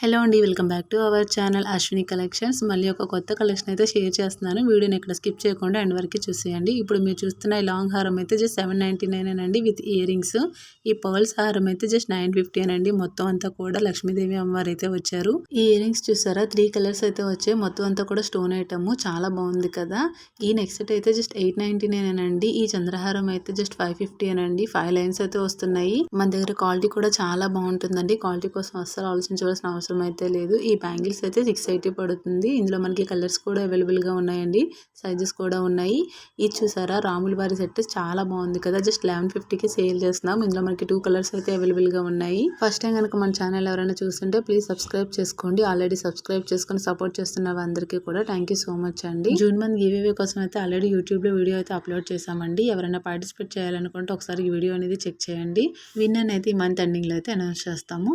Hello అండి, welcome back to our channel Ashwini collections. మళ్ళీ ఒక కొత్త కలెక్షన్ అయితే షేర్ చేస్తున్నాను. వీడియోని ఇక్కడ స్కిప్ చేయకుండా ఎండ్ వరకు చూసేయండి. ఇప్పుడు మీరు చూస్తున్న ఈ లాంగ్ హారం అయితే జస్ట్ 799 అండి విత్ ఇయర్ రింగ్స్. ఈ పర్ల్స్ హారం అయితే జస్ట్ 950 అండి. మొత్తం అంతా కూడా లక్ష్మీదేవి అమ్మవారు అయితే వచ్చారు. ఈ ఇయర్ రింగ్స్ చూసారా, 3 కలర్స్ అయితే వచ్చాయి. మొత్తం అంతా కూడా స్టోన్ ఐటమ్ చాలా బాగుంది కదా. ఈ నెక్స్ట్ సెట్ అయితే జస్ట్ 899 అండి. ఈ చంద్రహారం అయితే జస్ట్ 550 అండి. 5 లైన్స్ అయితే వస్తున్నాయి. మన దగ్గర క్వాలిటీ కూడా చాలా బాగుంటుందండి. క్వాలిటీ కోసం అస్సలు ఆలోచించవలసిన అవసరం అయితే లేదు. ఈ బ్యాంగిల్స్ అయితే 680 పడుతుంది. ఇందులో మనకి కలర్స్ కూడా అవైలబుల్ గా ఉన్నాయండి. సైజెస్ కూడా ఉన్నాయి. ఇది చూసారా, రాముల వారి సెట్ చాలా బాగుంది కదా. జస్ట్ 1150కి సేల్ చేస్తున్నాం. ఇందులో మనకి 2 కలర్స్ అయితే అవైలబుల్ గా ఉన్నాయి. ఫస్ట్ టైం కనుక మన ఛానల్ ఎవరైనా చూస్తుంటే ప్లీజ్ సబ్స్క్రైబ్ చేసుకోండి. ఆల్రెడీ సబ్స్క్రైబ్ చేసుకుని సపోర్ట్ చేస్తున్న అందరికీ కూడా థ్యాంక్ యూ సో మచ్ అండి. జూన్ మంత్ గివ్ కోసం అయితే ఆల్రెడీ యూట్యూబ్ లో వీడియో అయితే అప్లోడ్ చేసామండి. ఎవరైనా పార్టిసిపేట్ చేయాలనుకుంటే ఒకసారి ఈ వీడియో అనేది చెక్ చేయండి. విన్నర్ అయితే ఈ మంత్ ఎండింగ్ లో అయితే అనౌన్స్ చేస్తాము.